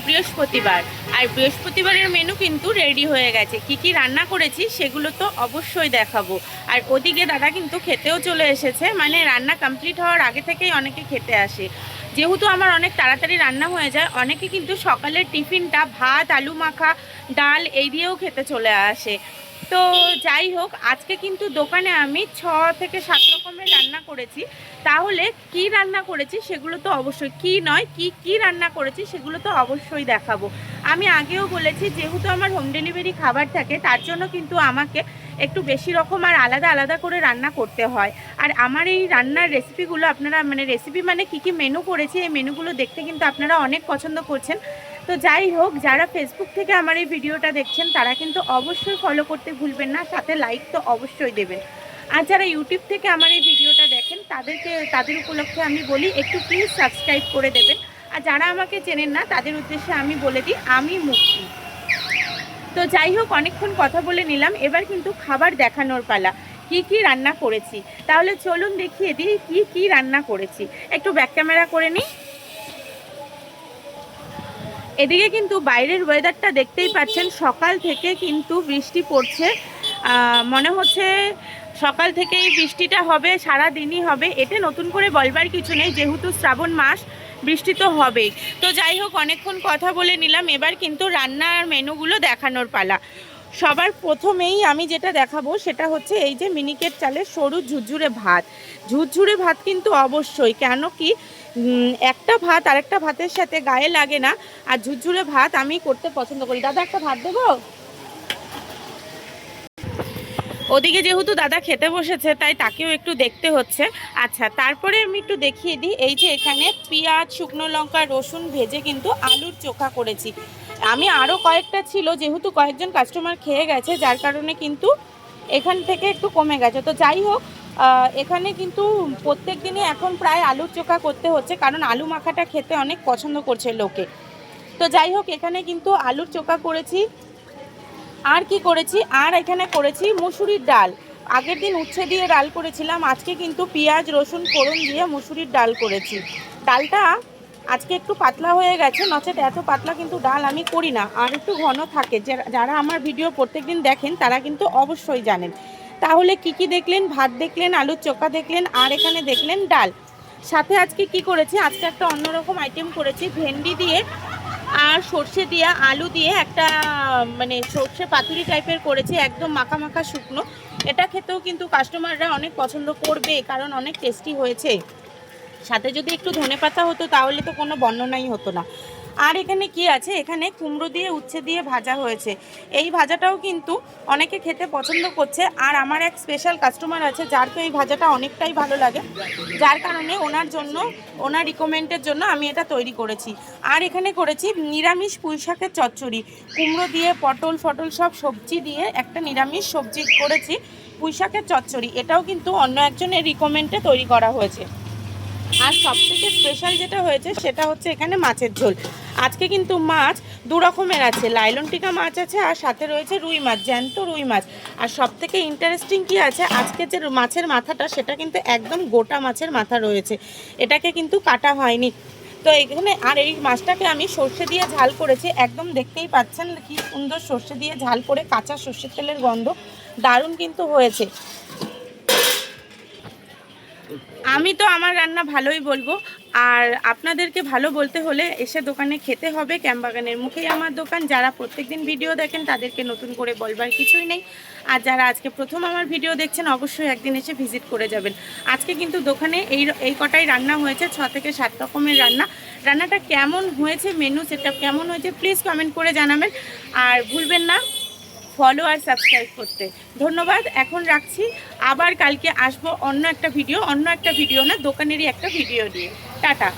বৃহস্পতিবার, আর বৃহস্পতিবারের মেনু কিন্তু রেডি হয়ে গেছে। কি কি রান্না করেছি সেগুলো তো অবশ্যই দেখাবো। আর ওদিকে দাদা কিন্তু খেতেও চলে এসেছে, মানে রান্না কমপ্লিট হওয়ার আগে থেকেই অনেকে খেতে আসে। যেহেতু আমার অনেক তাড়াতাড়ি রান্না হয়ে যায়, অনেকে কিন্তু সকালের টিফিনটা ভাত, আলু মাখা, ডাল এই দিয়েও খেতে চলে আসে। তো যাই হোক, আজকে কিন্তু দোকানে আমি 6 থেকে 7 রকমের রান্না করেছি। তাহলে কি রান্না করেছি সেগুলো তো অবশ্যই, কি নয় কি রান্না করেছি সেগুলো তো অবশ্যই দেখাবো। আমি আগেও বলেছি, যেহেতু আমার হোম ডেলিভারি খাবার থাকে, তার জন্য কিন্তু আমাকে একটু বেশি রকম আর আলাদা আলাদা করে রান্না করতে হয়। আর আমার এই রান্নার রেসিপিগুলো আপনারা, মানে রেসিপি মানে কি মেনু করেছি, এই মেনুগুলো দেখতে কিন্তু আপনারা অনেক পছন্দ করছেন। তো যাই হোক, যারা ফেসবুক থেকে আমার এই ভিডিওটা দেখছেন তারা কিন্তু অবশ্যই ফলো করতে ভুলবেন না, সাথে লাইক তো অবশ্যই দেবেন। আর যারা ইউটিউব থেকে আমার এই ভিডিওটা দেখেন তাদের উপলক্ষে আমি বলি, একটু প্লিজ সাবস্ক্রাইব করে দেবেন। আর যারা আমাকে চেনেন না তাদের উদ্দেশ্যে আমি বলে দিই, আমি মুক্তি। তো যাই হোক, অনেকক্ষণ কথা বলে নিলাম, এবার কিন্তু খাবার দেখানোর পালা। কি রান্না করেছি তাহলে চলুন দেখিয়ে দিই কি রান্না করেছি। একটু ব্যাক ক্যামেরা করে নিই। এদিকে কিন্তু বাইরের ওয়েদারটা দেখতেই পাচ্ছেন, সকাল থেকে কিন্তু বৃষ্টি পড়ছে। মনে হচ্ছে সকাল থেকেই বৃষ্টিটা হবে, সারা দিনই হবে। এতে নতুন করে বলবার কিছু নেই, যেহেতু শ্রাবণ মাস, বৃষ্টি তো হবেই। তো যাই হোক, অনেকক্ষণ কথা বলে নিলাম, এবার কিন্তু রান্নার মেনুগুলো দেখানোর পালা। সবার প্রথমেই আমি যেটা দেখাবো সেটা হচ্ছে এই যে মিনিকেট চালের সরু ঝুরঝুরে ভাত। ঝুরঝুরে ভাত কিন্তু অবশ্যই, কেন কি একটা ভাত আরেকটা ভাতের সাথে গায়ে লাগে না। আর ঝুরঝুরে ভাত আমি করতে পছন্দ করি। দাদা একটা ভাত দেবো? ওদিকে যেহেতু দাদা খেতে বসেছে তাই তাকেও একটু দেখতে হচ্ছে। আচ্ছা, তারপরে আমি একটু দেখিয়ে দিই, এই যে এখানে পেঁয়াজ, শুকনো লঙ্কা, রসুন ভেজে কিন্তু আলুর চোখা করেছি। আমি আরও কয়েকটা ছিল, যেহেতু কয়েকজন কাস্টমার খেয়ে গেছে যার কারণে কিন্তু এখান থেকে একটু কমে গেছে। তো যাই হোক, এখানে কিন্তু প্রত্যেক দিনই এখন প্রায় আলুর চোখা করতে হচ্ছে, কারণ আলু মাখাটা খেতে অনেক পছন্দ করছে লোকে। তো যাই হোক, এখানে কিন্তু আলুর চোখা করেছি। আর কি করেছি, আর এখানে করেছি মুসুরির ডাল। আগের দিন উচ্ছে দিয়ে ডাল করেছিলাম, আজকে কিন্তু পেঁয়াজ রসুন ফোড়ন দিয়ে মুসুরির ডাল করেছি। ডালটা আজকে একটু পাতলা হয়ে গেছে, নচেত এত পাতলা কিন্তু ডাল আমি করি না, আর একটু ঘন থাকে। যারা আমার ভিডিও প্রত্যেক দিন দেখেন তারা কিন্তু অবশ্যই জানেন। তাহলে কি দেখলেন, ভাত দেখলেন, আলুর চোখা দেখলেন, আর এখানে দেখলেন ডাল। সাথে আজকে কি করেছি, আজকে একটা অন্যরকম আইটেম করেছি, ভেন্ডি দিয়ে আর সর্ষে দিয়ে আলু দিয়ে একটা, মানে সর্ষে পাতুরি টাইপের করেছি, একদম মাখা মাখা শুকনো। এটা খেতেও কিন্তু কাস্টমাররা অনেক পছন্দ করবে, কারণ অনেক টেস্টি হয়েছে। সাথে যদি একটু ধনেপাতা হতো তাহলে তো কোনো বর্ণনাই হতো না। আর এখানে কি আছে, এখানে কুমড়ো দিয়ে উচ্ছে দিয়ে ভাজা হয়েছে। এই ভাজাটাও কিন্তু অনেকে খেতে পছন্দ করছে। আর আমার এক স্পেশাল কাস্টমার আছে যার তো এই ভাজাটা অনেকটাই ভালো লাগে, যার কারণে ওনার জন্য, ওনার রিকমেন্ডের জন্য আমি এটা তৈরি করেছি। আর এখানে করেছি নিরামিষ পুঁই শাকের চচ্চড়ি, কুমড়ো দিয়ে পটল ফটল সব সবজি দিয়ে একটা নিরামিষ সবজি করেছি, পুঁই শাকের চচ্চড়ি। এটাও কিন্তু অন্য একজনের রিকমেন্ডে তৈরি করা হয়েছে। আর সবথেকে স্পেশাল যেটা হয়েছে সেটা হচ্ছে এখানে মাছের ঝোল। আজকে কিন্তু মাছ দু রকমের আছে, লাইলন টিকা মাছ আছে, আর সাথে রয়েছে রুই মাছ, জ্যান্ত রুই মাছ। আর সবথেকে ইন্টারেস্টিং কি আছে, আজকে যে মাছের মাথাটা সেটা কিন্তু একদম গোটা মাছের মাথা রয়েছে, এটাকে কিন্তু কাটা হয়নি। তো এখানে, আর এই মাছটাকে আমি সর্ষে দিয়ে ঝাল করেছি, একদম দেখতেই পাচ্ছেন কি সুন্দর সর্ষে দিয়ে ঝাল করে, কাঁচা সর্ষের তেলের গন্ধ, দারুণ কিন্তু হয়েছে। আমি তো আমার রান্না ভালোই বলবো, আর আপনাদেরকে ভালো বলতে হলে এসে দোকানে খেতে হবে। ক্যাম্পবাগানের মুখেই আমার দোকান। যারা প্রত্যেকদিন ভিডিও দেখেন তাদেরকে নতুন করে বলবার কিছুই নেই, আর যারা আজকে প্রথম আমার ভিডিও দেখছেন অবশ্যই একদিন এসে ভিজিট করে যাবেন। আজকে কিন্তু দোকানে এই কটাই রান্না হয়েছে, 6 থেকে 7 রকমের রান্না। রান্নাটা কেমন হয়েছে, মেনু সেটআপ কেমন হয়েছে, প্লিজ কমেন্ট করে জানাবেন। আর ভুলবেন না ফলো আর সাবস্ক্রাইব করতে। ধন্যবাদ, এখন রাখছি। আবার কালকে আসবো অন্য একটা ভিডিও না, দোকানেরই একটা ভিডিও নিয়ে। টাটা।